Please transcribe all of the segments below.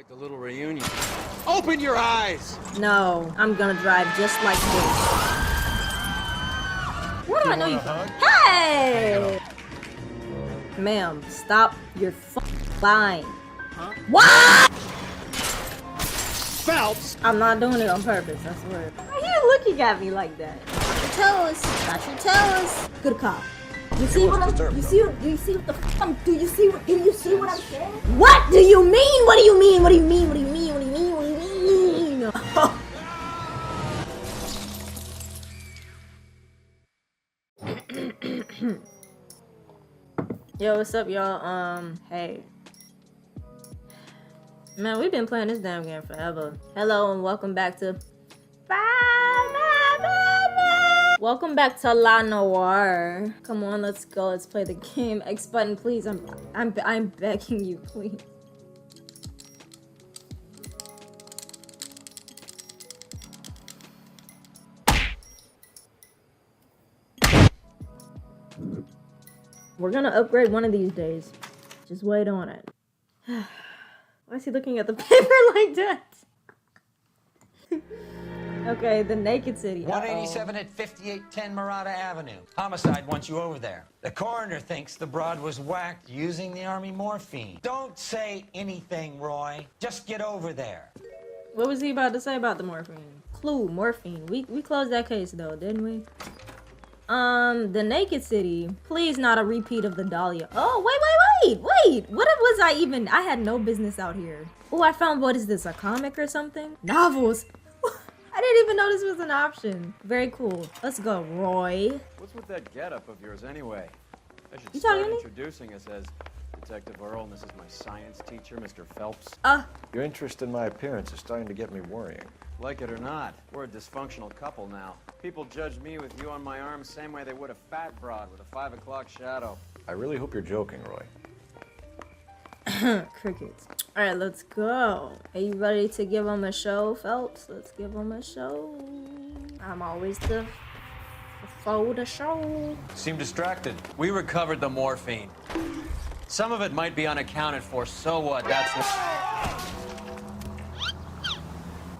Quite the little reunion. Open your eyes! No, I'm gonna drive just like this. What do I know you from? Hey! Ma'am, stop your lying. Huh? What? Phelps! I'm not doing it on purpose, I swear. Why are you looking at me like that? Got your toes. Got your toes. Good cop. You see what I'm? Do you see what the do you see what I'm saying? What do you mean? What do you mean? What do you mean? What do you mean? What do you mean? What do you mean? Yo, what's up, y'all? Hey. Man, we've been playing this damn game forever. Hello and welcome back to Welcome back to La Noire. Come on, let's go. Let's play the game. X button, please. I'm begging you, please. We're gonna upgrade one of these days. Just wait on it. Why is he looking at the paper like that? Okay, the naked city. 187 at 5810 Murata Avenue. Homicide wants you over there. The coroner thinks the broad was whacked using the army morphine. Don't say anything, Roy. Just get over there. What was he about to say about the morphine? Clue, morphine. We closed that case though, didn't we? The naked city. Please not a repeat of the Dahlia. Oh, wait. What was I even? I had no business out here. Oh, I found, what is this, a comic or something? Novels. I didn't even know this was an option. Very cool. Let's go, Roy. What's with that getup of yours anyway? I should You start talking to me? introducing us as Detective Earl, and this is my science teacher, Mr. Phelps. Your interest in my appearance is starting to get me worrying. Like it or not, we're a dysfunctional couple now. People judge me with you on my arm same way they would a fat broad with a 5 o'clock shadow. I really hope you're joking, Roy. Crickets. All right, let's go. Are you ready to give him a show, Phelps? Let's give him a show. I'm always the show. Seem distracted. We recovered the morphine. Some of it might be unaccounted for, so what? That's the...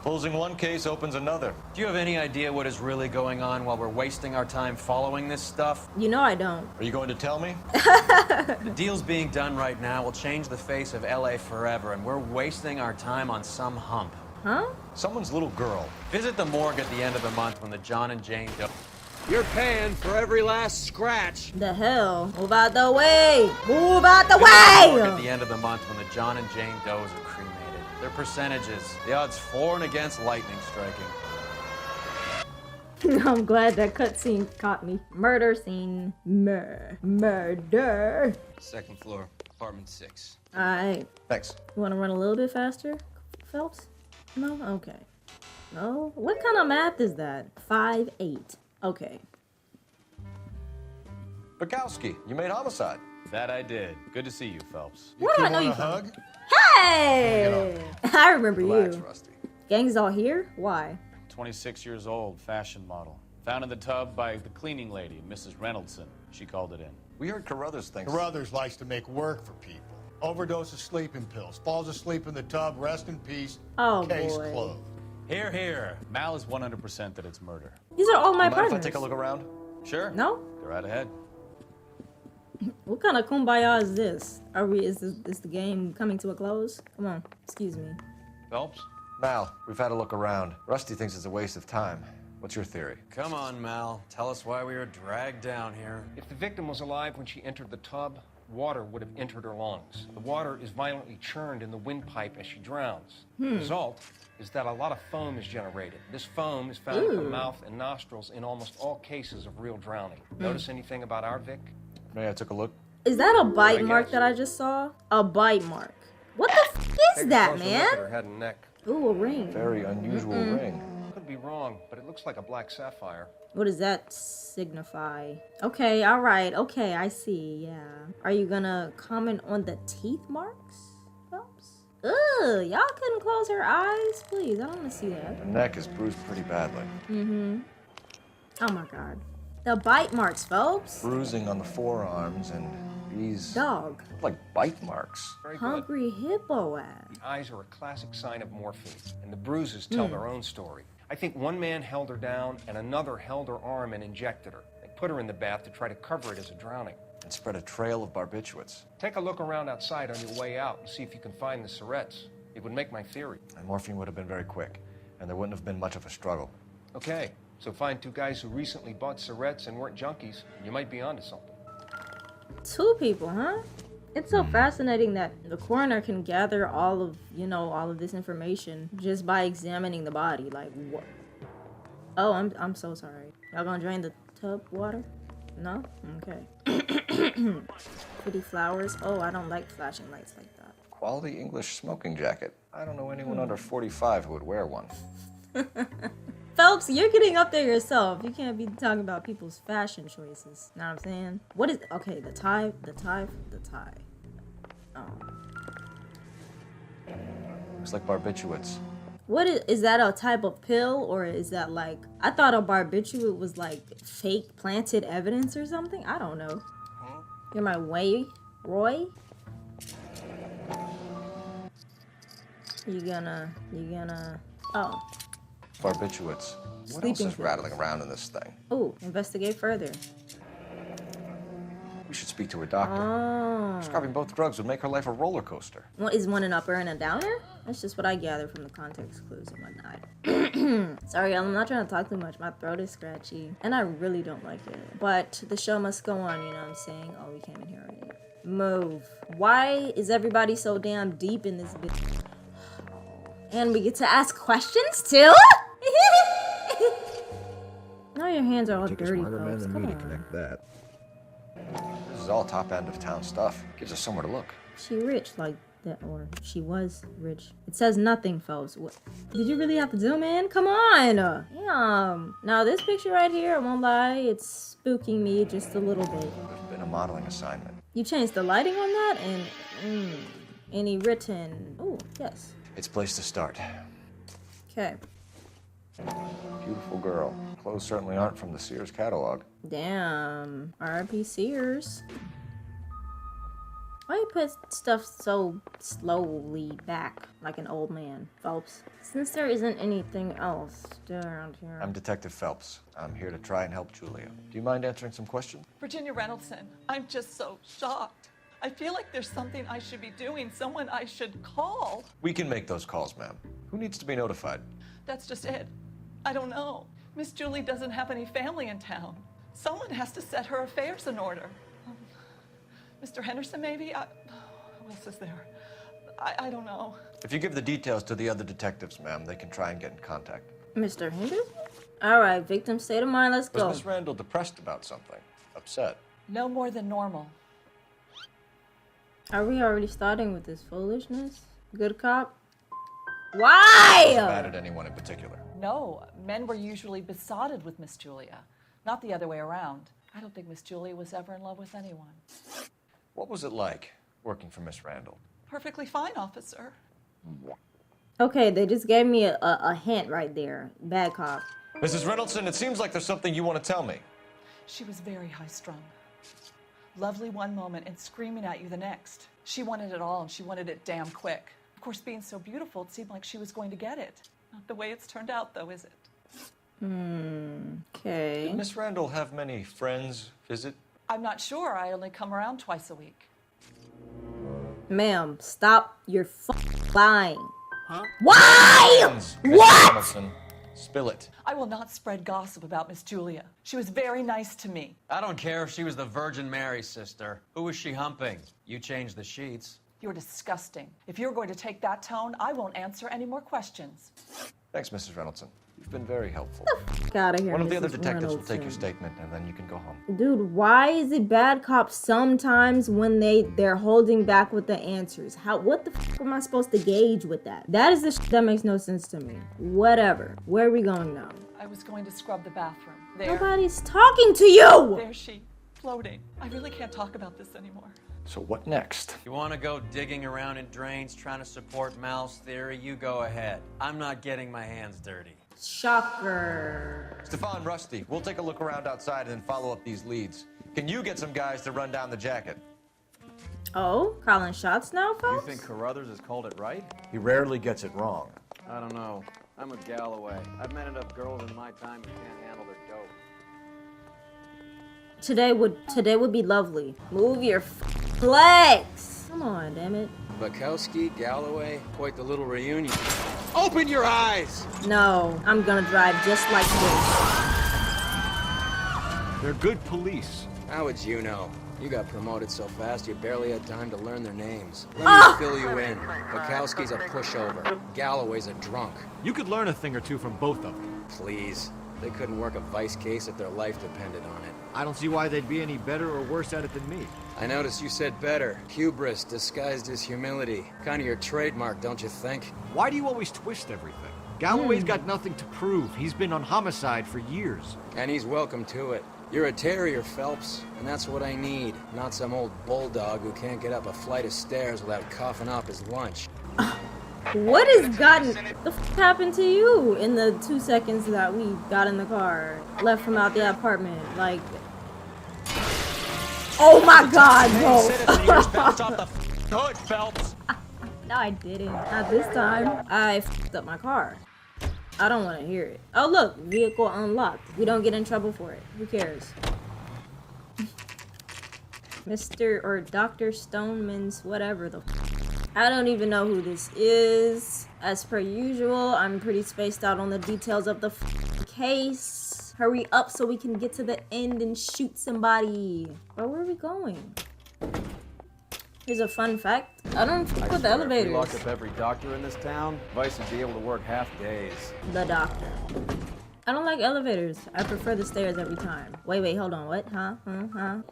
Closing one case opens another. Do you have any idea what is really going on while we're wasting our time following this stuff? You know I don't. Are you going to tell me? The deals being done right now will change the face of LA forever, and we're wasting our time on some hump. Huh? Someone's little girl. Visit the morgue at the end of the month when the John and Jane Doe... You're paying for every last scratch. The hell? Move out the way! Move out the Visit the morgue at way! the end of the month when the John and Jane Does are cremated. Their percentages. The odds for and against lightning striking. I'm glad that cutscene caught me. Murder scene. Murder. Second floor, apartment 6. Alright. Thanks. You wanna run a little bit faster, Phelps? No? Okay. No? What kind of math is that? 5-8. Okay. Bukowski, you made homicide. That I did. Good to see you, Phelps. Where do I know you from? hug? Hey! I remember Relax, you. Rusty. Gang's all here? Why? 26 years old, fashion model. Found in the tub by the cleaning lady, Mrs. Reynoldson. She called it in. We heard Carruthers thinks... Carruthers likes to make work for people. Overdose of sleeping pills. Falls asleep in the tub. Rest in peace. Oh, Case boy. closed. Here, here. Mal is 100% that it's murder. These are all my Mind if I partners. take a look around? Sure. No? Go right ahead. What kind of kumbaya is this? Is the game coming to a close? Come on, excuse me. Phelps? Mal, we've had a look around. Rusty thinks it's a waste of time. What's your theory? Come on, Mal. Tell us why we were dragged down here. If the victim was alive when she entered the tub, water would have entered her lungs. The water is violently churned in the windpipe as she drowns. The result is that a lot of foam is generated. This foam is found in the mouth and nostrils in almost all cases of real drowning. Notice anything about our Vic? May I took a look? Is that a bite mark that I just saw? A bite mark. What the f is that, man? Her head and neck. Ooh, a ring. Very unusual ring. Could be wrong, but it looks like a black sapphire. What does that signify? Okay, alright. Okay, I see. Yeah. Are you gonna comment on the teeth marks, Phelps? Ugh, y'all couldn't close her eyes? Please, I don't want to see that. The neck is bruised pretty badly. Oh my god. The bite marks, Phelps. Bruising on the forearms and These Dog. like bite marks. Very good. Hungry hippo ass. The eyes are a classic sign of morphine, and the bruises tell their own story. I think one man held her down and another held her arm and injected her. They put her in the bath to try to cover it as a drowning. And spread a trail of barbiturates. Take a look around outside on your way out and see if you can find the syrettes. It would make my theory. And morphine would have been very quick, and there wouldn't have been much of a struggle. Okay, so find 2 guys who recently bought syrettes and weren't junkies, and you might be onto something. 2 people, huh? It's so fascinating that the coroner can gather all of, all of this information just by examining the body. Like, what? Oh, I'm so sorry. Y'all gonna drain the tub water? No? Okay. Pretty flowers. Oh, I don't like flashing lights like that. Quality English smoking jacket. I don't know anyone under 45 who would wear one. Phelps, you're getting up there yourself. You can't be talking about people's fashion choices. Know what I'm saying? What is... Okay, the tie. Oh. Looks like barbiturates. What is that a type of pill, or is that like... I thought a barbiturate was like fake planted evidence or something? I don't know. You're my way, Roy? You gonna... Oh. Barbiturates. What else Sleeping is pills. rattling around in this thing? Oh, investigate further. We should speak to her doctor. Oh. Prescribing both drugs would make her life a roller coaster. What, is one an upper and a downer? That's just what I gather from the context clues and whatnot. Sorry, I'm not trying to talk too much. My throat is scratchy, and I really don't like it. But the show must go on, you know what I'm saying? Oh, we came in here already. Move. Why is everybody so damn deep in this bitch? And we get to ask questions, too? Now your hands are all dirty, folks. Come on. that. This is all top end of town stuff. Gives us somewhere to look. She rich like that, or she was rich. It says nothing, folks. What? Did you really have to zoom in? Come on. Damn. Now this picture right here, I won't lie, it's spooking me just a little bit. There's been a modeling assignment. You changed the lighting on that, and any written. Oh, yes. It's a place to start. Okay. Beautiful girl. Clothes certainly aren't from the Sears catalog. Damn. R.I.P. Sears. Why you put stuff so slowly back, like an old man, Phelps? Since there isn't anything else around here. I'm Detective Phelps. I'm here to try and help Julia. Do you mind answering some questions? Virginia Reynoldson, I'm just so shocked. I feel like there's something I should be doing, someone I should call. We can make those calls, ma'am. Who needs to be notified? That's just it. I don't know. Miss Julie doesn't have any family in town. Someone has to set her affairs in order. Mr. Henderson, maybe? Who else is there? I don't know. If you give the details to the other detectives, ma'am, they can try and get in contact. Mr. Henderson? Alright, victim state of mind, let's Was go. Miss Randall depressed about something? Upset? No more than normal. Are we already starting with this foolishness? Good cop? Why? Mad at anyone in particular? No, men were usually besotted with Miss Julia, not the other way around. I don't think Miss Julia was ever in love with anyone. What was it like working for Miss Randall? Perfectly fine, officer. Okay, they just gave me a hint right there. Bad cop. Mrs. Reynoldson, it seems like there's something you want to tell me. She was very high-strung. Lovely one moment and screaming at you the next. She wanted it all, and she wanted it damn quick. Of course, being so beautiful, it seemed like she was going to get it. Not the way it's turned out, though, is it? Okay. Did Miss Randall have many friends visit? I'm not sure. I only come around twice a week. Ma'am, stop your lying. Huh? Why? Friends, Mrs. What? Reynoldson. Spill it. I will not spread gossip about Miss Julia. She was very nice to me. I don't care if she was the Virgin Mary sister. Who was she humping? You changed the sheets. You're disgusting. If you're going to take that tone, I won't answer any more questions. Thanks, Mrs. Reynoldson. You've been very helpful. Get out of here. One of the other Mrs. detectives will take your Reynoldson. statement, and then you can go home. Dude, why is it bad cops sometimes when they're holding back with the answers? What the f am I supposed to gauge with that? That is the shit that makes no sense to me. Whatever. Where are we going now? I was going to scrub the bathroom. There. Nobody's talking to you! There's she, floating. I really can't talk about this anymore. So what next? You want to go digging around in drains trying to support Mal's theory? You go ahead. I'm not getting my hands dirty. Shocker. Stefan, Rusty, we'll take a look around outside and then follow up these leads. Can you get some guys to run down the jacket? Oh, calling shots now, You folks? think Carruthers has called it right? He rarely gets it wrong. I don't know. I'm with Galloway. I've met enough girls in my time who can't handle their dope. Today would be lovely. Move your legs. Come on, damn it. Bukowski, Galloway, quite the little reunion. Open your eyes! No, I'm gonna drive just like this. They're good police. How would you know? You got promoted so fast you barely had time to learn their names. Let me fill you in. Bukowski's a pushover. Galloway's a drunk. You could learn a thing or two from both of them. Please. They couldn't work a vice case if their life depended on it. I don't see why they'd be any better or worse at it than me. I noticed you said better. Hubris disguised as humility. Kind of your trademark, don't you think? Why do you always twist everything? Galloway's got nothing to prove. He's been on homicide for years. And he's welcome to it. You're a terrier, Phelps, and that's what I need. Not some old bulldog who can't get up a flight of stairs without coughing up his lunch. What has gotten... The f happened to you in the 2 seconds that we got in the car? Left from out the apartment, like... Oh my god, bro! Hood, Phelps. No, I didn't. Not this time. I f***ed up my car. I don't want to hear it. Oh, look. Vehicle unlocked. We don't get in trouble for it. Who cares? Mr. or Dr. Stoneman's whatever the f. I don't even know who this is. As per usual, I'm pretty spaced out on the details of the f case. Hurry up so we can get to the end and shoot somebody. Bro, where are we going? Here's a fun fact. I don't fuck with If we elevators. locked up every doctor in this town, Vice would be able to work half days. The doctor. I don't like elevators. I prefer the stairs every time. Wait, hold on. What? Huh?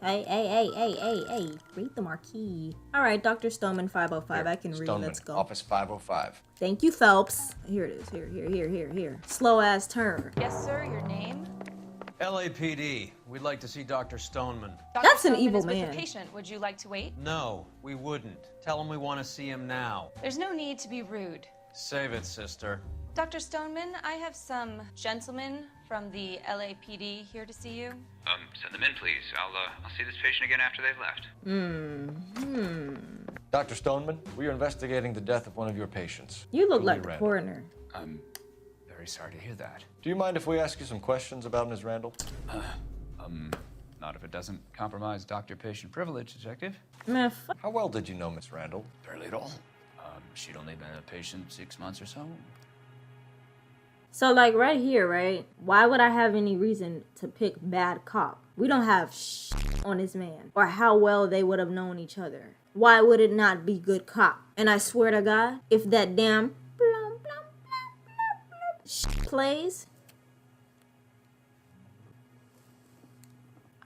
Hey. Read the marquee. All right, Dr. Stoneman 505. I can read. Stoneman, Let's go. Office 505. Thank you, Phelps. Here it is. Here. Slow ass turn. Yes, sir. Your name? LAPD. We'd like to see Dr. Stoneman. Dr. That's an Stoneman evil is with man. the patient. Would you like to wait? No, we wouldn't. Tell him we want to see him now. There's no need to be rude. Save it, sister. Dr. Stoneman, I have some gentlemen from the LAPD here to see you. Send them in, please. I'll see this patient again after they've left. Dr. Stoneman, we are investigating the death of one of your patients. You look Julie like the Randall. coroner. I'm very sorry to hear that. Do you mind if we ask you some questions about Ms. Randall? Not if it doesn't compromise doctor-patient privilege, Detective. Man, How well did you know Ms. Randall? Barely at all. She'd only been a patient 6 months or so. So, like, right here, right? Why would I have any reason to pick bad cop? We don't have on this man. Or how well they would have known each other. Why would it not be good cop? And I swear to God, if that damn plays,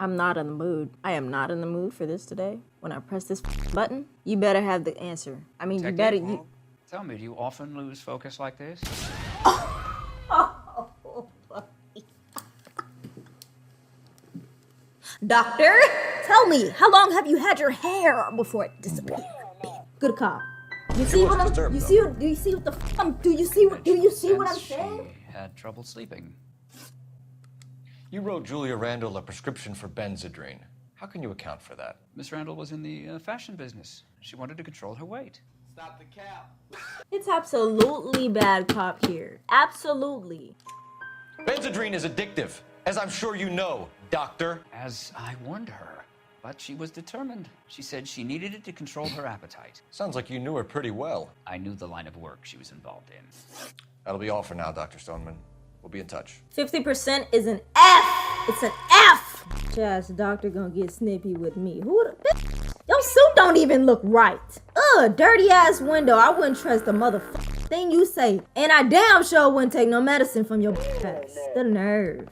I'm not in the mood. I am not in the mood for this today. When I press this button, you better have the answer. I mean, Detective, you better... Tell me, do you often lose focus like this? Doctor, tell me, how long have you had your hair before it disappeared? Good cop. You see what I'm? disturbed, You though. see? Do you see what the? Do you see what? Do you see what I'm Since saying? She had trouble sleeping. You wrote Julia Randall a prescription for Benzedrine. How can you account for that? Miss Randall was in the fashion business. She wanted to control her weight. Stop the cap. It's absolutely bad cop here. Absolutely. Benzedrine is addictive, as I'm sure you know, doctor. As I warned her. But she was determined. She said she needed it to control her appetite. Sounds like you knew her pretty well. I knew the line of work she was involved in. That'll be all for now, Dr. Stoneman. We'll be in touch. 50% is an F. It's an F. Jazz doctor gonna get snippy with me. Who the? Your suit don't even look right. Ugh, dirty ass window. I wouldn't trust the motherfucking thing you say. And I damn sure wouldn't take no medicine from your ass. The nerve.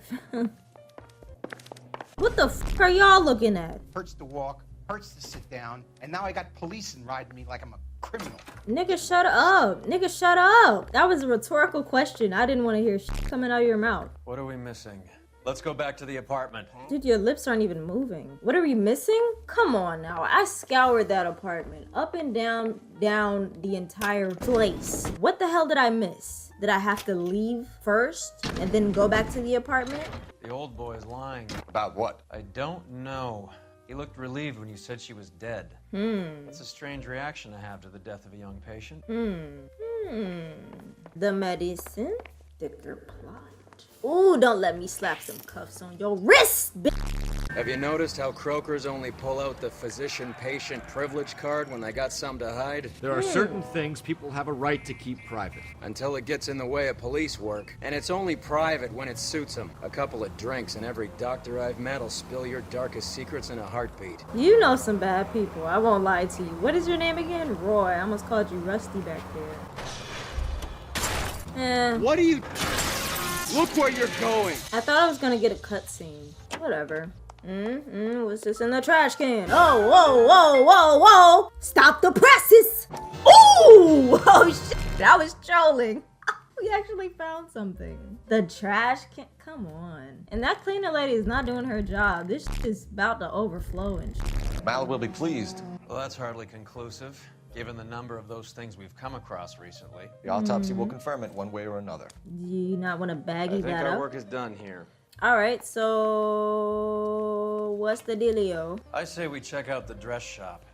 What the f are y'all looking at? Hurts to walk, hurts to sit down, and now I got police riding me like I'm a criminal. Nigga, shut up. Nigga, shut up. That was a rhetorical question. I didn't want to hear shit coming out of your mouth. What are we missing? Let's go back to the apartment. Dude, your lips aren't even moving. What are we missing? Come on now. I scoured that apartment up and down the entire place. What the hell did I miss? Did I have to leave first and then go back to the apartment? The old boy's lying. About what? I don't know. He looked relieved when you said she was dead. That's a strange reaction to have to the death of a young patient. The medicine, thicker plot. Ooh, don't let me slap some cuffs on your wrist, bitch. Have you noticed how croakers only pull out the physician-patient privilege card when they got something to hide? There are certain things people have a right to keep private. Until it gets in the way of police work. And it's only private when it suits them. A couple of drinks and every doctor I've met will spill your darkest secrets in a heartbeat. You know some bad people. I won't lie to you. What is your name again? Roy. I almost called you Rusty back there. What are you... Look where you're going! I thought I was gonna get a cutscene. Whatever. What's this in the trash can? Oh, whoa, whoa, whoa, whoa! Stop the presses! Ooh! Oh, shit! I was trolling. We actually found something. The trash can... Come on. And that cleaner lady is not doing her job. This shit is about to overflow and shit. Mal will be pleased. Well, that's hardly conclusive, given the number of those things we've come across recently. The autopsy will confirm it one way or another. Do you not want to baggy I think that our up? work is done here. Alright, so... What's the dealio? I say we check out the dress shop.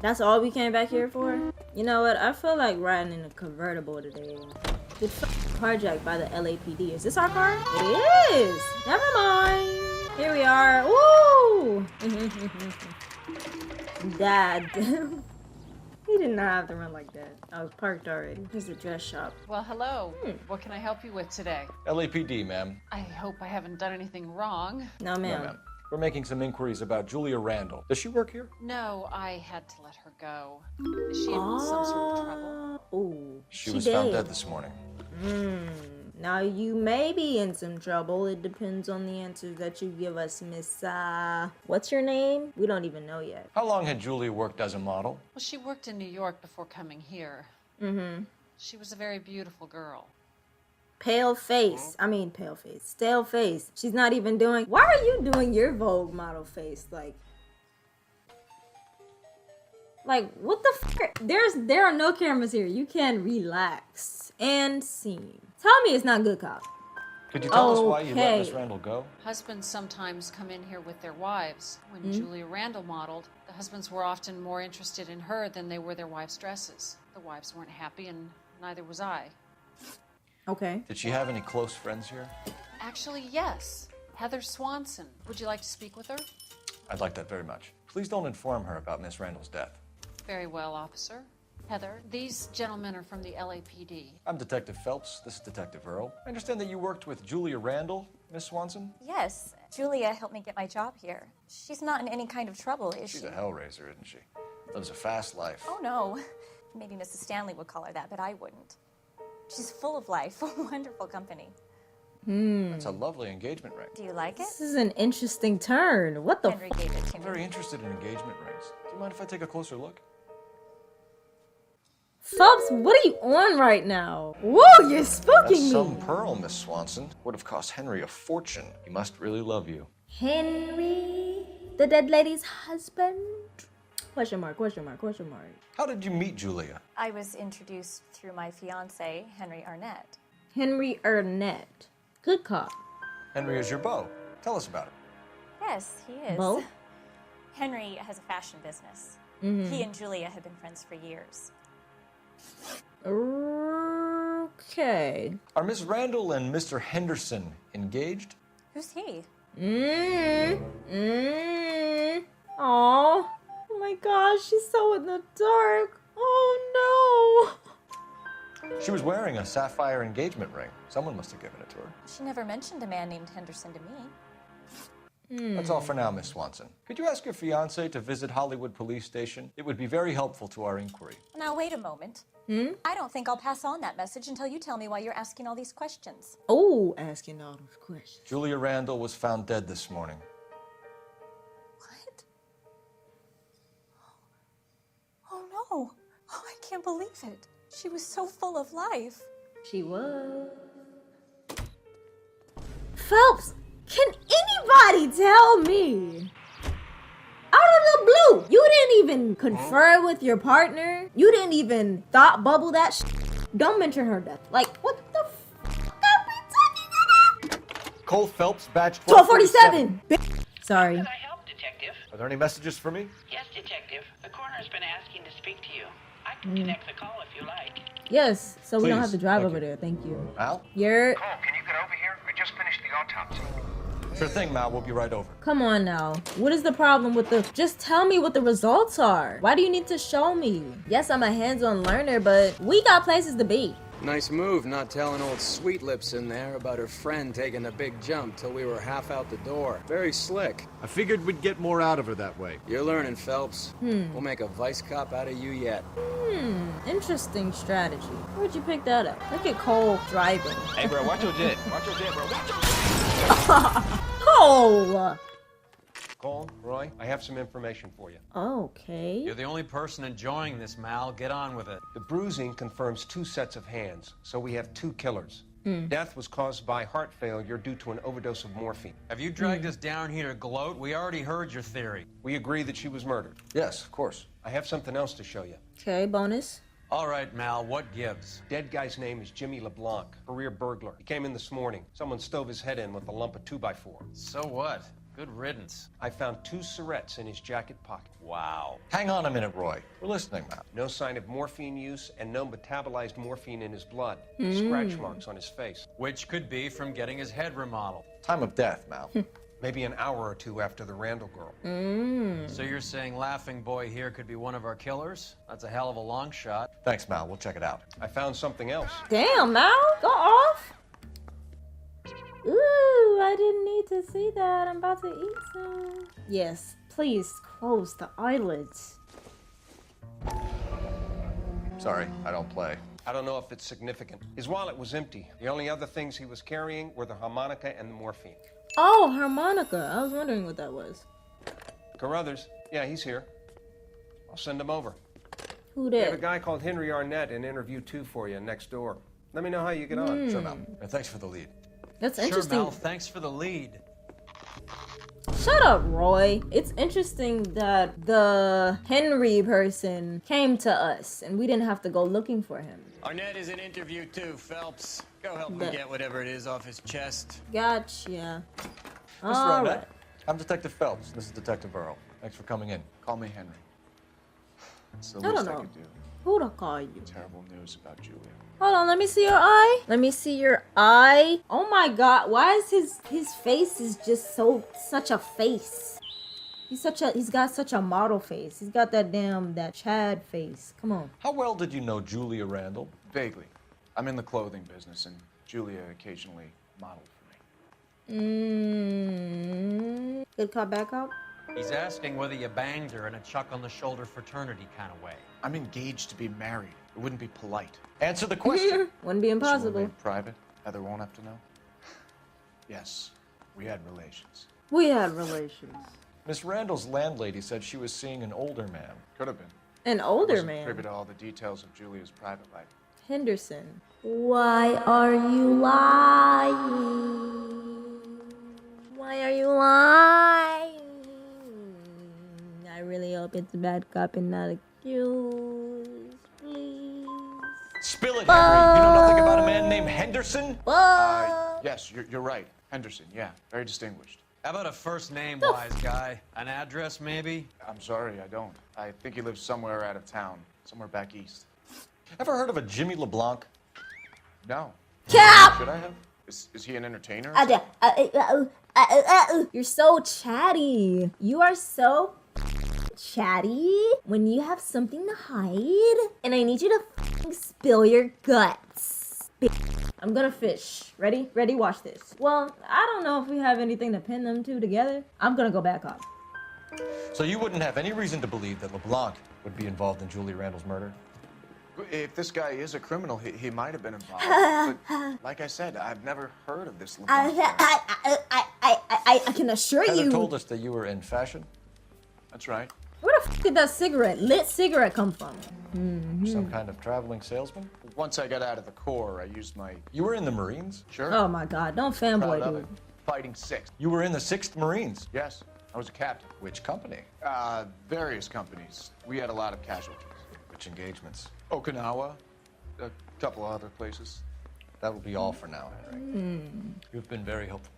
That's all we came back here for? You know what? I feel like riding in a convertible today. Get carjacked by the LAPD. Is this our car? It is! Never mind. Here we are. Woo! Dad. He did not have to run like that. I was parked already. Here's the dress shop. Well, hello. What can I help you with today? LAPD, ma'am. I hope I haven't done anything wrong. No, ma'am. No, ma'am. We're making some inquiries about Julia Randall. Does she work here? No, I had to let her go. Is she in some sort of trouble? Ooh, She was found dead this morning. Now you may be in some trouble. It depends on the answers that you give us, Miss, what's your name? We don't even know yet. How long had Julia worked as a model? Well, she worked in New York before coming here. She was a very beautiful girl. Pale face. I mean, pale face. Stale face. She's not even doing... Why are you doing your Vogue model face? Like, what the fuck? There are no cameras here. You can relax and scene. Tell me it's not good cop. Could you tell us why you let Miss Randall go? Husbands sometimes come in here with their wives. When Julia Randall modeled, the husbands were often more interested in her than they were their wives' dresses. The wives weren't happy, and neither was I. Okay. Did she have any close friends here? Actually, yes. Heather Swanson. Would you like to speak with her? I'd like that very much. Please don't inform her about Miss Randall's death. Very well, officer. Heather, these gentlemen are from the LAPD. I'm Detective Phelps. This is Detective Earl. I understand that you worked with Julia Randall, Miss Swanson? Yes. Julia helped me get my job here. She's not in any kind of trouble, is she? She's a hellraiser, isn't she? Lives a fast life. Oh, no. Maybe Mrs. Stanley would call her that, but I wouldn't. She's full of life. Wonderful company. That's a lovely engagement ring. Do you like it? This is an interesting turn. What the Henry gave it to I'm me. very interested in engagement rings. Do you mind if I take a closer look? Phelps, what are you on right now? Woo, you're spooking That's me. some pearl, Miss Swanson. Would have cost Henry a fortune. He must really love you. Henry, the dead lady's husband? Question mark, question mark, question mark. How did you meet Julia? I was introduced through my fiance, Henry Arnett. Henry Arnett. Good cop. Henry is your beau. Tell us about it. Yes, he is. Beau? Henry has a fashion business. He and Julia have been friends for years. Okay. Are Miss Randall and Mr. Henderson engaged? Who's he? Aw. Oh my gosh, she's so in the dark. Oh no. She was wearing a sapphire engagement ring. Someone must have given it to her. She never mentioned a man named Henderson to me. That's all for now, Miss Swanson. Could you ask your fiancé to visit Hollywood Police Station? It would be very helpful to our inquiry. Now, wait a moment. I don't think I'll pass on that message until you tell me why you're asking all these questions. Oh, asking all those questions. Julia Randall was found dead this morning. What? Oh, no. Oh, I can't believe it. She was so full of life. She was. Phelps, can anybody tell me? Out of the blue, you didn't even confer with your partner. You didn't even thought bubble that shit. Don't mention her death. Like, what the fuck are we talking about? Cole Phelps, badge 1247. Sorry. Are there any messages for me? Yes, Detective. The coroner's been asking to speak to you. I can connect the call if you like. Yes, so we don't have Please, to drive thank over you. there. Thank you. Al? You're. Cole, can you get over here? I just finished the autopsy. Sure thing, Mal. We'll be right over. Come on now. What is the problem with the... Just tell me what the results are. Why do you need to show me? Yes, I'm a hands-on learner, but we got places to be. Nice move not telling old Sweet Lips in there about her friend taking a big jump till we were half out the door. Very slick. I figured we'd get more out of her that way. You're learning, Phelps. We'll make a vice cop out of you yet. Interesting strategy. Where'd you pick that up? Look at Cole driving. Hey, bro, watch your jet. Watch your jet, bro. Watch your Cole! Cole, Roy, I have some information for you. Okay. You're the only person enjoying this, Mal. Get on with it. The bruising confirms 2 sets of hands, so we have 2 killers. Death was caused by heart failure due to an overdose of morphine. Have you dragged us down here to gloat? We already heard your theory. We agree that she was murdered. Yes, of course. I have something else to show you. Okay, bonus. All right, Mal, what gives? Dead guy's name is Jimmy LeBlanc, career burglar. He came in this morning. Someone stove his head in with a lump of 2x4. So what? Good riddance. I found 2 syrettes in his jacket pocket. Wow. Hang on a minute, Roy. We're listening, Mal. No sign of morphine use and no metabolized morphine in his blood. Scratch marks on his face. Which could be from getting his head remodeled. Time of death, Mal. Maybe an hour or 2 after the Randall girl. So you're saying Laughing Boy here could be one of our killers? That's a hell of a long shot. Thanks, Mal. We'll check it out. I found something else. Damn, Mal. Go off. Ooh, I didn't need to see that. I'm about to eat some. Yes, please close the eyelids. Sorry, I don't play. I don't know if it's significant. His wallet was empty. The only other things he was carrying were the harmonica and the morphine. Oh, harmonica. I was wondering what that was. Carruthers, yeah, he's here. I'll send him over. Who We have a did? guy called Henry Arnett in interview 2 for you next door. Let me know how you get on. Sure, Mal. And thanks for the lead. That's Sure, interesting. Mal, thanks for the lead. Shut up, Roy. It's interesting that the Henry person came to us and we didn't have to go looking for him. Arnett is in interview too, Phelps. Go help him Bet. get whatever it is off his chest. Gotcha. Mr. All Arnett, right. I'm Detective Phelps. This is Detective Earl. Thanks for coming in. Call me Henry. It's the I don't least I know. could do. Who to call you? Terrible news about Julia. Hold on, let me see your eye. Let me see your eye. Oh my god, why is his face is just such a face? He's got such a model face. He's got that Chad face. Come on. How well did you know Julia Randall? Vaguely. I'm in the clothing business, and Julia occasionally modeled for me. Good cop, bad cop? He's asking whether you banged her in a chuck on the shoulder fraternity kind of way. I'm engaged to be married. It wouldn't be polite. Answer the question. Wouldn't be This will impossible. remain private. Heather won't have to know. Yes, we had relations. We had relations. Miss Randall's landlady said she was seeing an older man. Could have been. An I older wasn't man. privy to all the details of Julia's private life. Henderson. Why are you lying? Why are you lying? I really hope it's a bad cop and not accused. Please. Spill it, Henry. You know nothing about a man named Henderson? Yes, you're right. Henderson, yeah. Very distinguished. How about a first name wise guy? An address maybe? I'm sorry, I don't. I think he lives somewhere out of town. Somewhere back east. Ever heard of a Jimmy LeBlanc? No. Cap! Should I have? Is he an entertainer? You're so chatty. You are so chatty when you have something to hide. And I need you to spill your guts. I'm gonna fish. Ready? Ready? Watch this. Well, I don't know if we have anything to pin them two together. I'm gonna go back up. So you wouldn't have any reason to believe that LeBlanc would be involved in Julia Randall's murder? If this guy is a criminal, he might have been involved. But like I said, I've never heard of this LeBlanc. I can assure Heather you. told us that you were in fashion. That's right. Where the f did that lit cigarette come from? Some kind of traveling salesman? Once I got out of the Corps, I used my... You were in the Marines? Sure. Oh my God! Don't fanboy, Proud of dude. it. Fighting 6th. You were in the 6th Marines? Yes, I was a captain. Which company? Various companies. We had a lot of casualties. Which engagements? Okinawa, a couple of other places. That will be all for now, Henry. You've been very helpful.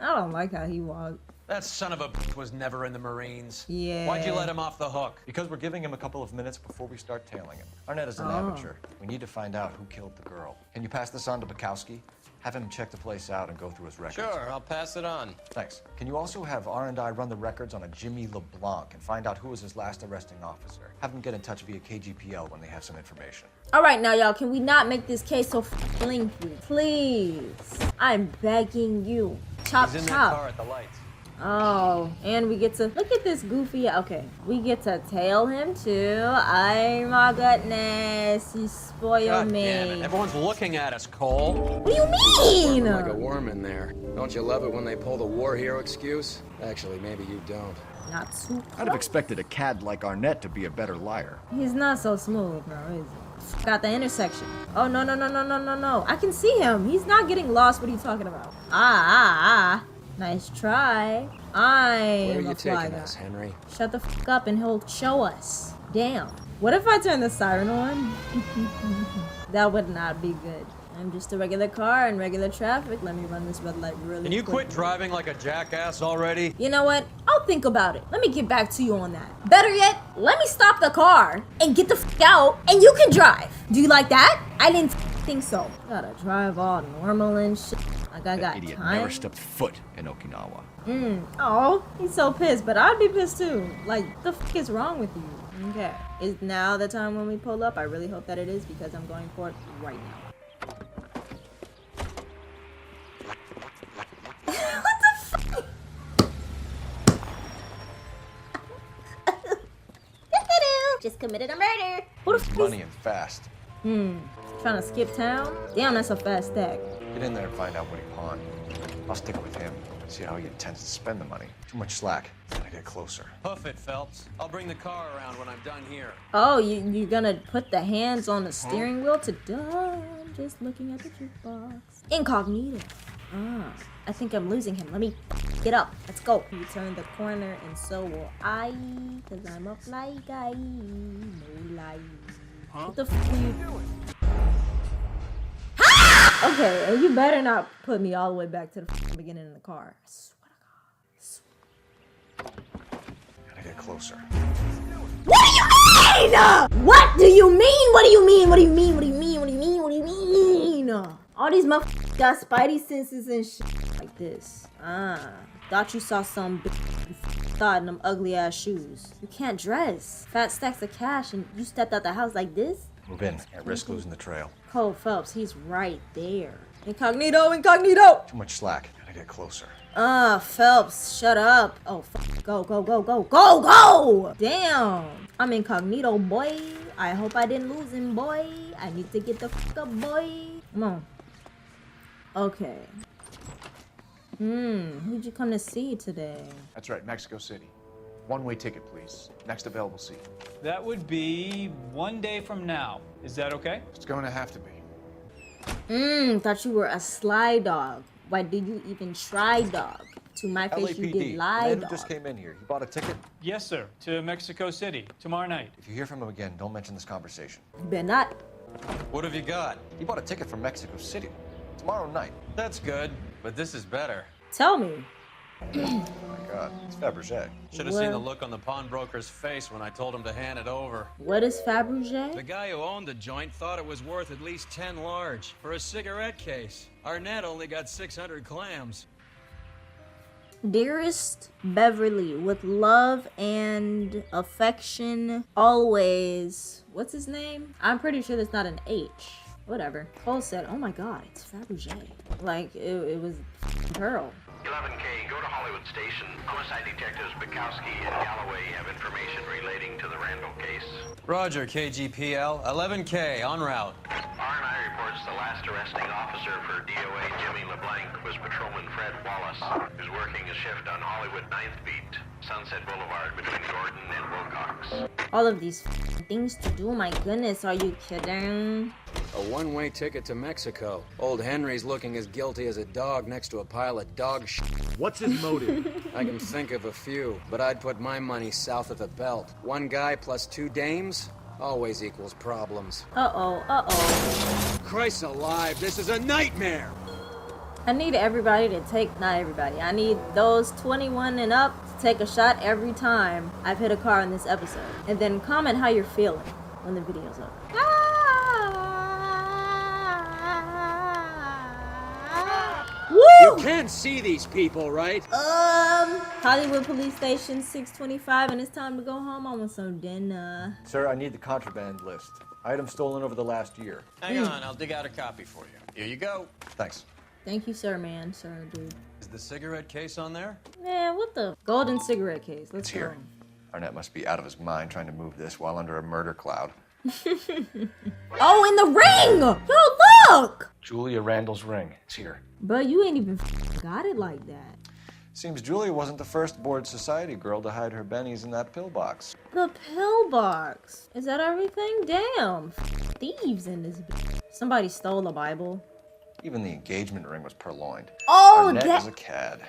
I don't like how he walked. That son of a bitch was never in the Marines. Yeah. Why'd you let him off the hook? Because we're giving him a couple of minutes before we start tailing him. Arnett is an amateur. We need to find out who killed the girl. Can you pass this on to Kxys? Have him check the place out and go through his records. Sure, I'll pass it on. Thanks. Can you also have R&I run the records on a Jimmy LeBlanc and find out who was his last arresting officer? Have them get in touch via KGPL when they have some information. All right, now, y'all, can we not make this case so lengthy? Please. I'm begging you. Chop, He's in chop. that car at the lights. Oh, and we get to look at this goofy. Okay, we get to tail him too. Oh my goodness, you spoil God me. damn it. Everyone's looking at us, Cole. What do you mean? Squirming like a worm in there. Don't you love it when they pull the war hero excuse? Actually, maybe you don't. Not too. I'd have expected a cad like Arnett to be a better liar. He's not so smooth, no, is he? Got the intersection. Oh no no no no no no no! I can see him. He's not getting lost. What are you talking about? Ah. Nice try. Where are I'm you a fly taking guy. us, Henry? Shut the fuck up and he'll show us. Damn. What if I turn the siren on? That would not be good. I'm just a regular car in regular traffic. Let me run this red light really Can you quick. quit driving like a jackass already? You know what? I'll think about it. Let me get back to you on that. Better yet, let me stop the car and get the fuck out and you can drive. Do you like that? I didn't think so. Gotta drive all normal and shit. Like I got Idiot time. never stepped foot in Okinawa. Oh, he's so pissed, but I'd be pissed too. Like, the fuck is wrong with you? Okay. Is now the time when we pull up? I really hope that it is because I'm going for it right now. What the fuck? Just committed a murder. Who the fuck Money and fast. Trying to skip town? Damn, that's a fast stack. Get in there and find out what he pawned. I'll stick with him. See how he intends to spend the money. Too much slack. Gotta get closer. Hoof it, Phelps. I'll bring the car around when I'm done here. Oh, you're gonna put the hands on the steering wheel to duh. I'm just looking at the jukebox. Incognito. I think I'm losing him. Let me get up. Let's go. You turn the corner and so will I. Cause I'm a fly guy. No lie. What the fuck are you doing? Okay, and you better not put me all the way back to the beginning of the car. I swear to God. Gotta get closer. What do you mean? What do you mean? What do you mean? What do you mean? What do you mean? What do you mean? What do you mean? All these motherfuckers got spidey senses and shit like this. Thought you saw some big thought in them ugly ass shoes. You can't dress. Fat stacks of cash and you stepped out the house like this? Move in. Can't risk losing the trail. Cole Phelps, he's right there. Incognito, incognito! Too much slack. Gotta get closer. Phelps, shut up. Oh, fuck. Go, go, go, go, go, go! Damn. I'm incognito, boy. I hope I didn't lose him, boy. I need to get the fuck up, boy. Come on. Okay. Who'd you come to see today? That's right, Mexico City. One-way ticket, please. Next available seat. That would be 1 day from now. Is that okay? It's going to have to be. Thought you were a sly dog. Why did you even try dog? To my face, you did lie Man dog. just came in here. He bought a ticket. Yes, sir. To Mexico City tomorrow night. If you hear from him again, don't mention this conversation. You better not. What have you got? He bought a ticket from Mexico City. Tomorrow night. That's good, but this is better. Tell me. Oh my God, it's Fabergé. Should have seen the look on the pawnbroker's face when I told him to hand it over. What is Fabergé? The guy who owned the joint thought it was worth at least 10 large for a cigarette case. Arnett only got 600 clams. Dearest Beverly, with love and affection, always. What's his name? I'm pretty sure that's not an H. Whatever. Cole said, oh my God, it's Fabergé. Like, it was girl. 11K, go to Hollywood Station. Homicide detectives Kxys and Galloway have information relating to the Randall case. Roger, KGPL. 11K, en route. R&I reports the last arresting officer for DOA Jimmy LeBlanc was Patrolman Fred Wallace, who's working a shift on Hollywood 9th Beat, Sunset Boulevard between Gordon and Wilcox. All of these things to do, my goodness, are you kidding? A one-way ticket to Mexico. Old Henry's looking as guilty as a dog next to a pile of dog shit. What's his motive? I can think of a few, but I'd put my money south of the belt. One guy plus 2 dames always equals problems. Uh-oh. Christ alive, this is a nightmare! I need everybody to take, not everybody, I need those 21 and up to take a shot every time I've hit a car in this episode. And then comment how you're feeling when the video's over. You can see these people, right? Hollywood Police Station 625, and it's time to go home. I want some dinner. Sir, I need the contraband list. Items stolen over the last year. Hang on, I'll dig out a copy for you. Here you go. Thanks. Thank you, sir, man. Sir, dude. Is the cigarette case on there? Man, what the? Golden cigarette case. Let's It's go. here. Arnett must be out of his mind trying to move this while under a murder cloud. Oh, in the ring! Yo, look! Julia Randall's ring. It's here. Bro, you ain't even got it like that. Seems Julia wasn't the first bored society girl to hide her bennies in that pillbox. The pillbox. Is that everything? Damn. Thieves in this bitch. Somebody stole a Bible. Even the engagement ring was purloined. Oh, Arnett that... is a cad.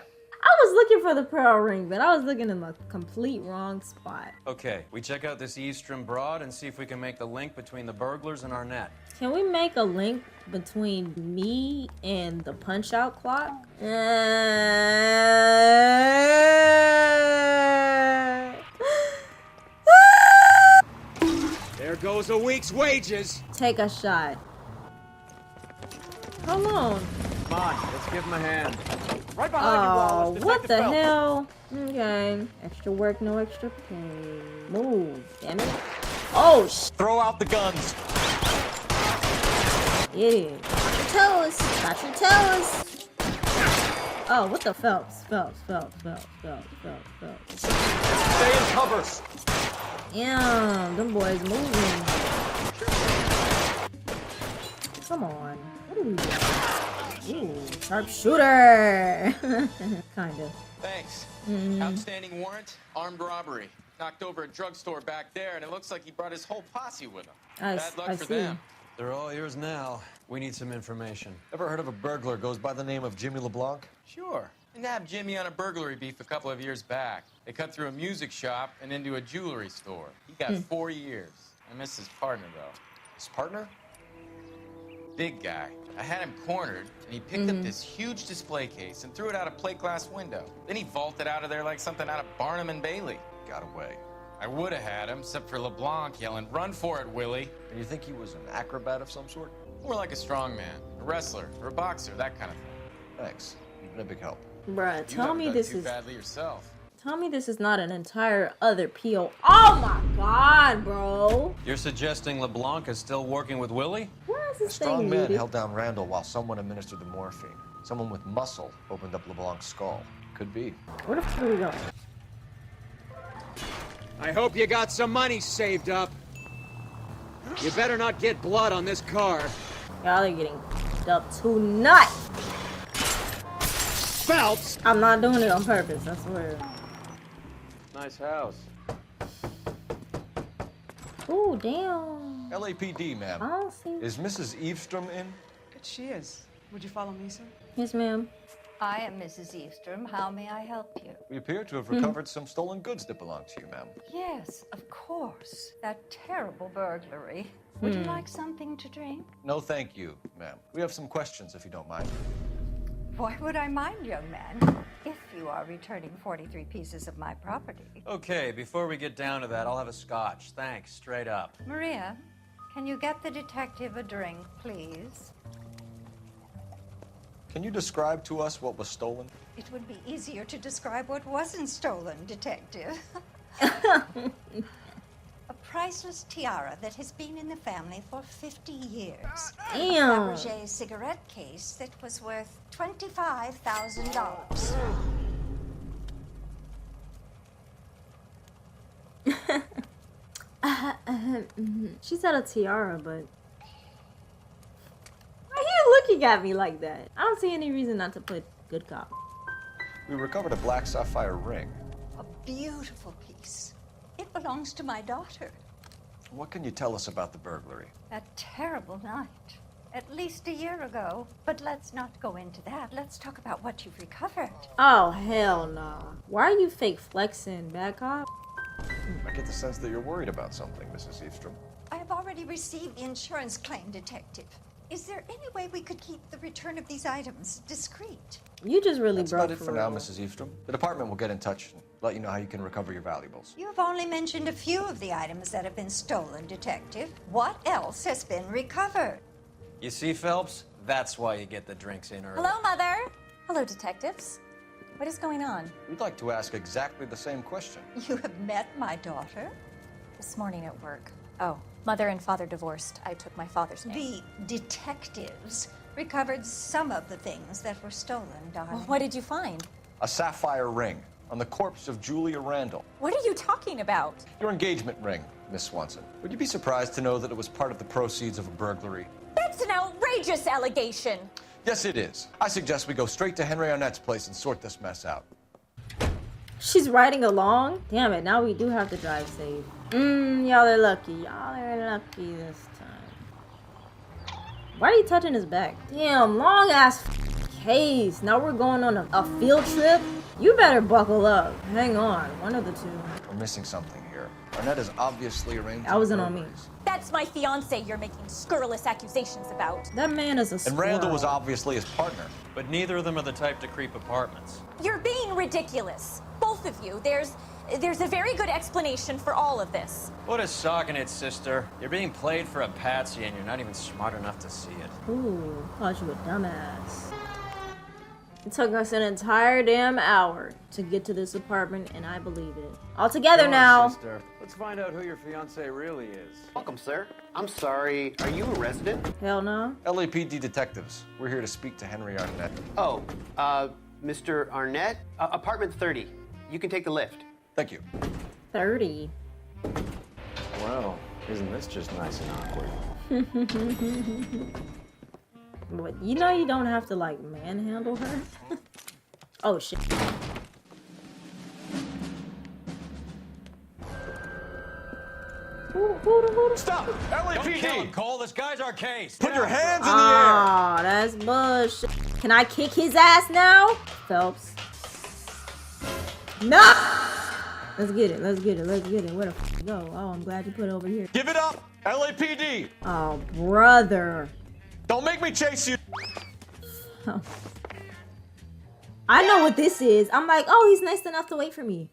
I was looking for the pearl ring, but I was looking in the complete wrong spot. Okay, we check out this Eastern broad and see if we can make the link between the burglars and Arnett. Can we make a link between me and the punch-out clock? There goes a week's wages. Take a shot. Hold on. Come on, let's give him a hand. Right behind you, Wallace. What the hell? Okay. Extra work, no extra pay. Move. Damn it. Oh, throw out the guns. Idiot. Toes. Got your toes. Oh, what the Phelps? Phelps. Stay in cover. Damn, them boys moving. Come on. What are we doing? Ooh, sharpshooter. Kinda. Thanks. Mm. Outstanding warrant, armed robbery. Knocked over a drugstore back there, and it looks like he brought his whole posse with him. Bad luck for them. They're all yours now. We need some information. Ever heard of a burglar goes by the name of Jimmy LeBlanc? Sure. I nabbed Jimmy on a burglary beef a couple of years back. They cut through a music shop and into a jewelry store. He got 4 years. I miss his partner, though. His partner? Big guy. I had him cornered, and he picked up this huge display case and threw it out a plate glass window. Then he vaulted out of there like something out of Barnum and Bailey. Got away. I would have had him, except for LeBlanc yelling, "Run for it, Willie." And you think he was an acrobat of some sort? More like a strongman, a wrestler, or a boxer, that kind of thing. Thanks. You've been a big help. Bruh, You tell haven't me done this too is... badly yourself. Tell me this is not an entire other PO. Oh my god, bro. You're suggesting LeBlanc is still working with Willie? Where is A this strong thing man muted? held down Randall while someone administered the morphine. Someone with muscle opened up LeBlanc's skull. Could be. Where the fuck are we going? I hope you got some money saved up. You better not get blood on this car. Y'all are getting up tonight. Phelps! I'm not doing it on purpose, I swear. Nice house. Ooh, damn. LAPD, ma'am. I don't see. Is Mrs. Eavestrom in? She is. Would you follow me, sir? Yes, ma'am. I am Mrs. Eastrom. How may I help you? We appear to have recovered some stolen goods that belong to you, ma'am. Yes, of course. That terrible burglary. Would you like something to drink? No, thank you, ma'am. We have some questions, if you don't mind. Why would I mind, young man? If you are returning 43 pieces of my property. Okay, before we get down to that, I'll have a scotch. Thanks, straight up. Maria, can you get the detective a drink, please? Can you describe to us what was stolen? It would be easier to describe what wasn't stolen, detective. A priceless tiara that has been in the family for 50 years. Damn. A Fabergé cigarette case that was worth $25,000. She said a tiara, but why are you looking at me like that? I don't see any reason not to play good cop. We recovered a black sapphire ring. A beautiful piece. It belongs to my daughter. What can you tell us about the burglary? That terrible night. At least a year ago. But let's not go into that. Let's talk about what you've recovered. Oh, hell no. Why are you fake flexing, bad cop? I get the sense that you're worried about something, Mrs. Eavestrom. I have already received the insurance claim, detective. Is there any way we could keep the return of these items discreet? You just really That's broke about it for now, Mrs. Eastrom. The department will get in touch and let you know how you can recover your valuables. You've only mentioned a few of the items that have been stolen, Detective. What else has been recovered? You see, Phelps? That's why you get the drinks in early. Hello, Mother. Hello, detectives. What is going on? We'd like to ask exactly the same question. You have met my daughter? This morning at work. Oh, Mother and Father divorced. I took my father's name. The detectives recovered some of the things that were stolen, darling. Well, what did you find? A sapphire ring on the corpse of Julia Randall. What are you talking about? Your engagement ring, Miss Swanson. Would you be surprised to know that it was part of the proceeds of a burglary? That's an outrageous allegation. Yes, it is. I suggest we go straight to Henry Arnett's place and sort this mess out. She's riding along? Damn it, now we do have to drive safe. Y'all are lucky. Y'all are lucky this time. Why are you touching his back? Damn, long ass case. Now we're going on a field trip? You better buckle up. Hang on, one of the two. We're missing something here. Arnett is obviously arranging. That wasn't on me. That's my fiance you're making scurrilous accusations about. That man is a And Randall was obviously his partner. But neither of them are the type to creep apartments. You're being ridiculous. Both of you. There's a very good explanation for all of this. What is socking it, sister? You're being played for a patsy and you're not even smart enough to see it. Ooh, thought you a dumbass. It took us an entire damn hour to get to this apartment, and I believe it. All together Come on, now. sister. Let's find out who your fiance really is. Welcome, sir. I'm sorry, are you a resident? Hell no. LAPD detectives. We're here to speak to Henry Arnett. Oh, Mr. Arnett? Apartment 30. You can take the lift. Thank you. 30. Well, isn't this just nice and awkward? But you know you don't have to, like, manhandle her? Oh, shit. Stop! LAPD! Don't kill him, Cole. This guy's our case. Put your hands in the Aw, that's bullshit. Can I kick his ass now? Phelps. No! Let's get it, let's get it, let's get it. Where the f go? Oh, I'm glad you put it over here. Give it up! LAPD! Oh, brother. Don't make me chase you! I know what this is. I'm like, oh, he's nice enough to wait for me.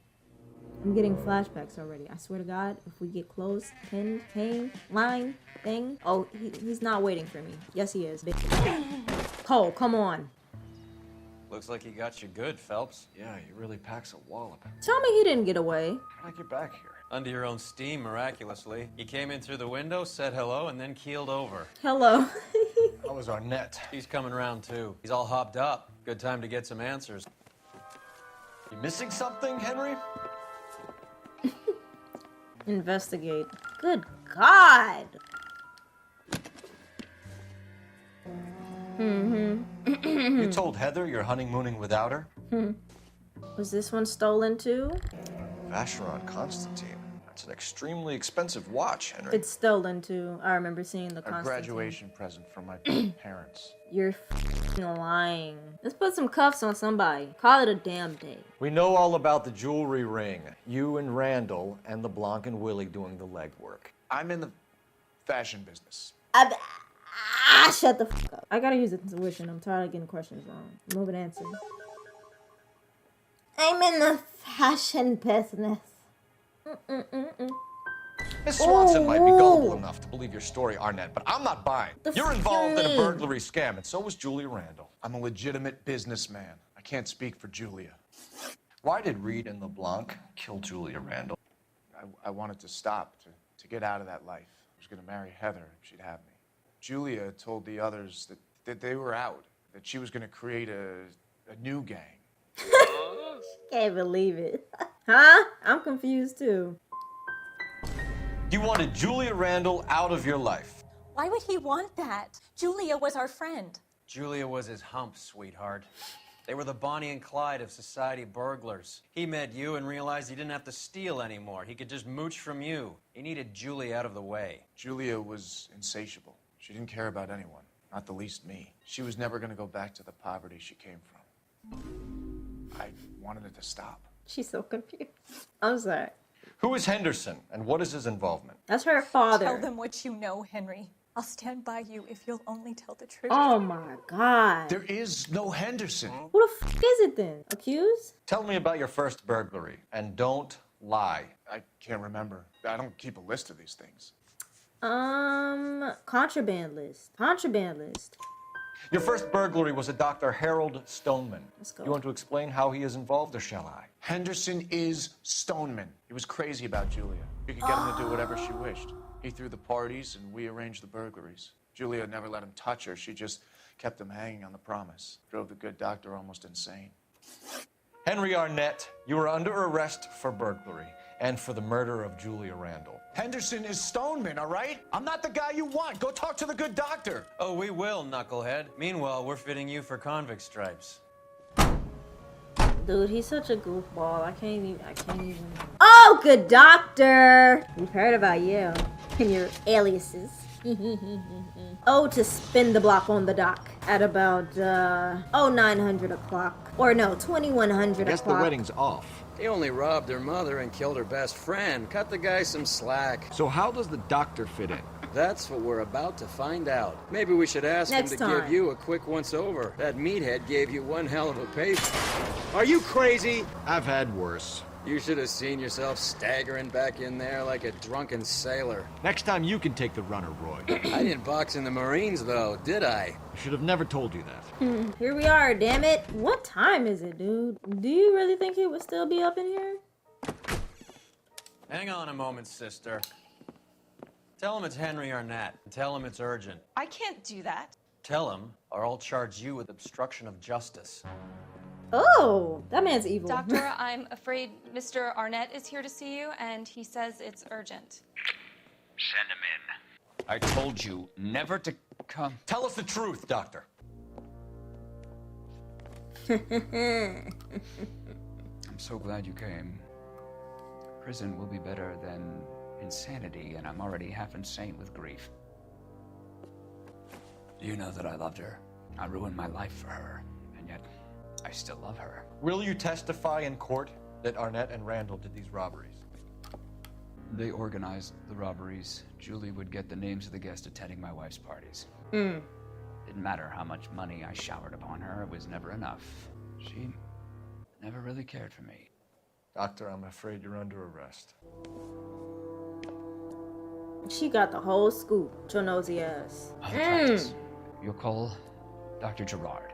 I'm getting flashbacks already. I swear to God, if we get close, pinned, hang, line, thing. Oh, he's not waiting for me. Yes, he is. Cole, come on. Looks like he got you good, Phelps. Yeah, he really packs a wallop. Tell me he didn't get away. How'd I get back here? Under your own steam, miraculously. You came in through the window, said hello, and then keeled over. Hello. How was Arnett? He's coming around, too. He's all hopped up. Good time to get some answers. You missing something, Henry? Investigate. Good God. You told Heather you're honeymooning without her? Was this one stolen too? Vacheron Constantine. That's an extremely expensive watch, Henry. It's stolen too. I remember seeing the A Constantine. graduation present from my parents. You're lying. Let's put some cuffs on somebody. Call it a damn day. We know all about the jewelry ring. You and Randall and LeBlanc and Willie doing the legwork. I'm in the fashion business. Shut the fuck up. I gotta use intuition. I'm tired of getting questions wrong. Move and answer. I'm in the fashion business. Miss Swanson might be gullible enough to believe your story, Arnett, but I'm not buying. You're involved in a burglary scam, and so was Julia Randall. I'm a legitimate businessman. I can't speak for Julia. Why did Reed and LeBlanc kill Julia Randall? I wanted to stop, to get out of that life. I was going to marry Heather if she'd have me. Julia told the others that they were out, that she was going to create a new gang. Can't believe it. Huh? I'm confused too. You wanted Julia Randall out of your life. Why would he want that? Julia was our friend. Julia was his hump, sweetheart. They were the Bonnie and Clyde of society burglars. He met you and realized he didn't have to steal anymore. He could just mooch from you. He needed Julia out of the way. Julia was insatiable. She didn't care about anyone, not the least me. She was never going to go back to the poverty she came from. I wanted it to stop. She's so confused. I'm sorry. Who is Henderson, and what is his involvement? That's her father. Tell them what you know, Henry. I'll stand by you if you'll only tell the truth. Oh my god. There is no Henderson. Who the f is it then? Accused? Tell me about your first burglary, and don't lie. I can't remember. I don't keep a list of these things. Contraband list. Contraband list. Your first burglary was a Dr. Harold Stoneman. Let's go. You want to explain how he is involved, or shall I? Henderson is Stoneman. He was crazy about Julia. You could get him to do whatever she wished. He threw the parties, and we arranged the burglaries. Julia never let him touch her. She just kept him hanging on the promise. Drove the good doctor almost insane. Henry Arnett, you are under arrest for burglary and for the murder of Julia Randall. Henderson is Stoneman, all right? I'm not the guy you want. Go talk to the good doctor. Oh, we will, knucklehead. Meanwhile, we're fitting you for convict stripes. Dude, he's such a goofball. I can't even. Oh, good doctor! We've heard about you and your aliases. Oh, to spin the block on the dock at about 900 o'clock. Or no, 2100 o'clock. Guess the wedding's off. He only robbed her mother and killed her best friend. Cut the guy some slack. So how does the doctor fit in? That's what we're about to find out. Maybe we should ask him to give you a quick once-over. That meathead gave you one hell of a paper. Are you crazy? I've had worse. You should have seen yourself staggering back in there like a drunken sailor. Next time you can take the runner, Roy. I didn't box in the Marines, though, did I? I should have never told you that. Here we are, damn it. What time is it, dude? Do you really think he would still be up in here? Hang on a moment, sister. Tell him it's Henry Arnett. Tell him it's urgent. I can't do that. Tell him, or I'll charge you with obstruction of justice. Oh, that man's evil. Doctor, I'm afraid Mr. Arnett is here to see you, and he says it's urgent. Send him in. I told you never to come. Tell us the truth, Doctor. I'm so glad you came. Prison will be better than insanity, and I'm already half insane with grief. You know that I loved her. I ruined my life for her, and yet I still love her. Will you testify in court that Arnett and Randall did these robberies? They organized the robberies. Julie would get the names of the guests attending my wife's parties. Mm. Didn't matter how much money I showered upon her, it was never enough. She never really cared for me. Doctor, I'm afraid you're under arrest. She got the whole scoop, your nosy ass. You'll call Dr. Gerard.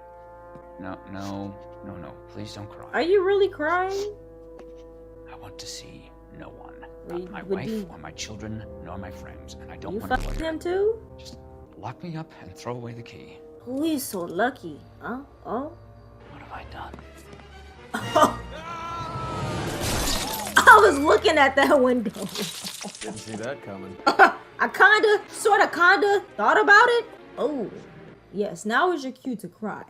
No, please don't cry. Are you really crying? I want to see no one. Not my wife, or my children, nor my friends, and I don't You want to fucked lawyer. him too? Just lock me up and throw away the key. Oh, he's so lucky. Oh. What have I done? I was looking at that window. Didn't see that coming. I sorta thought about it. Oh, yes, now is your cue to cry.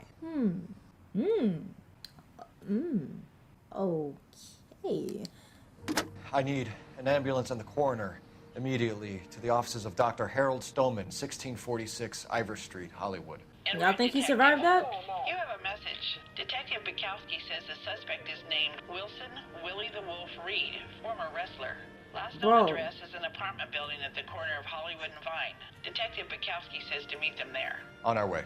Okay. I need an ambulance and the coroner immediately to the offices of Dr. Harold Stoneman, 1646 Ivor Street, Hollywood. Y'all think he survived that? You have a message. Detective Kxys says the suspect is named Wilson Willie the Wolf Reed, former wrestler. Last known address is an apartment building at the corner of Hollywood and Vine. Detective Kxys says to meet them there. On our way.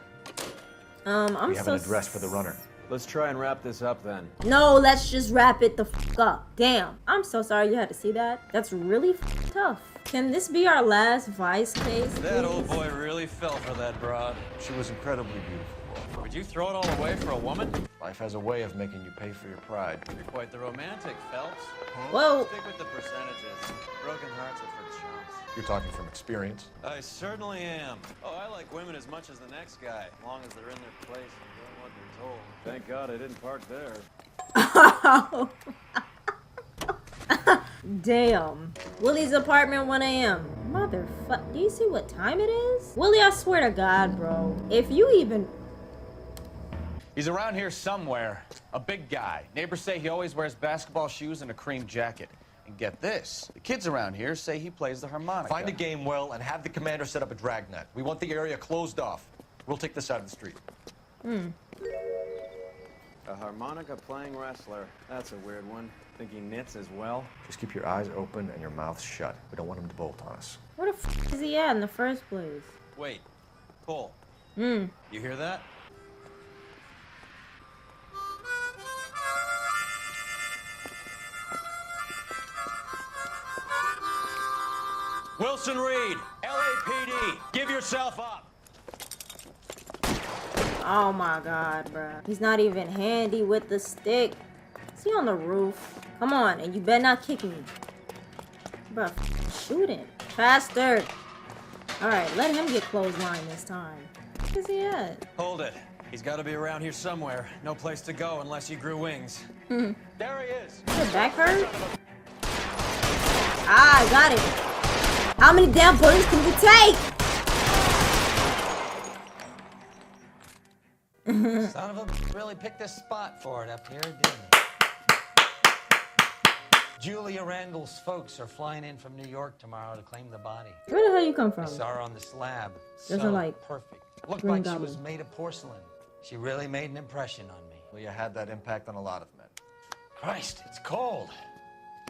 We have an address for the runner. Let's try and wrap this up then. No, let's just wrap it the f up. Damn. I'm so sorry you had to see that. That's really tough. Can this be our last Vice case, please? That old boy really fell for that broad. She was incredibly beautiful. Would you throw it all away for a woman? Life has a way of making you pay for your pride. You're quite the romantic, Phelps. Whoa. Stick with the percentages. Broken hearts are for chumps. You're talking from experience. I certainly am. Oh, I like women as much as the next guy, as long as they're in their place and doing what they're told. Thank God I didn't park there. Damn. Willie's apartment, 1 a.m. Motherfuck. Do you see what time it is? Willie, I swear to God, bro. If you even... He's around here somewhere. A big guy. Neighbors say he always wears basketball shoes and a cream jacket. And get this, the kids around here say he plays the harmonica. Find a game well and have the commander set up a dragnet. We want the area closed off. We'll take this side of the street. A harmonica playing wrestler. That's a weird one. Think he knits as well? Just keep your eyes open and your mouth shut. We don't want him to bolt on us. Where the f is he at in the first place? Wait. Cole. Hmm. You hear that? Wilson Reed, LAPD, give yourself up. Oh my god, bruh. He's not even handy with the stick. Is he on the roof? Come on, and you better not kick me. Bruh, shoot him. Faster. Alright, let him get clothesline this time. Where's he at? Hold it. He's got to be around here somewhere. No place to go unless he grew wings. There he is. Your back hurt? Ah, I got it. How many damn bullets can you take? Son of a really picked a spot for it up here, didn't he? Julia Randall's folks are flying in from New York tomorrow to claim the body. Where the hell you come from? I saw her on the slab. Doesn't So like perfect. Looked Green like she Goblin. was made of porcelain. She really made an impression on me. Well, you had that impact on a lot of men. Christ, it's cold.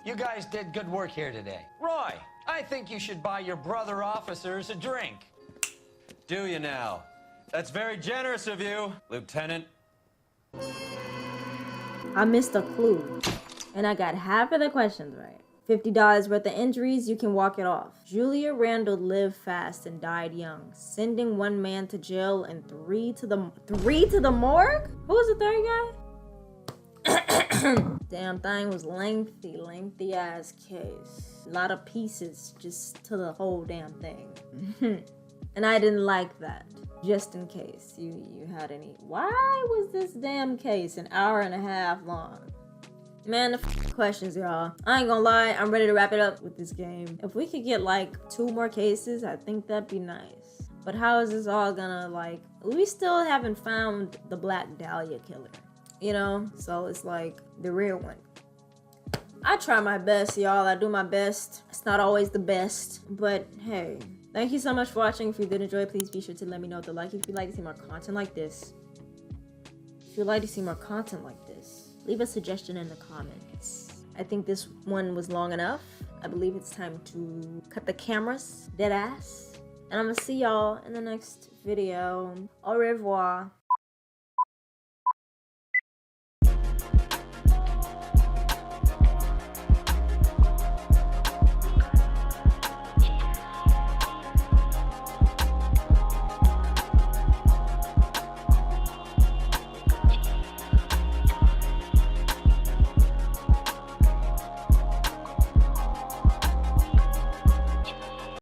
You guys did good work here today. Roy, I think you should buy your brother officers a drink. Do you now? That's very generous of you, Lieutenant. I missed a clue. And I got half of the questions right. $50 worth of injuries, you can walk it off. Julia Randall lived fast and died young, sending one man to jail and three to the morgue? Who was the third guy? Damn thing was lengthy ass case. A lot of pieces just to the whole damn thing. And I didn't like that. Just in case you had any. Why was this damn case an hour and a half long? Man, the questions, y'all. I ain't gonna lie, I'm ready to wrap it up with this game. If we could get like 2 more cases, I think that'd be nice. But how is this all gonna like, we still haven't found the Black Dahlia killer, you know? So it's like the real one. I try my best, y'all. I do my best. It's not always the best, but hey. Thank you so much for watching. If you did enjoy, please be sure to let me know with a like if you'd like to see more content like this. If you'd like to see more content like this, leave a suggestion in the comments. I think this one was long enough. I believe it's time to cut the cameras, dead ass. And I'm gonna see y'all in the next video. Au revoir.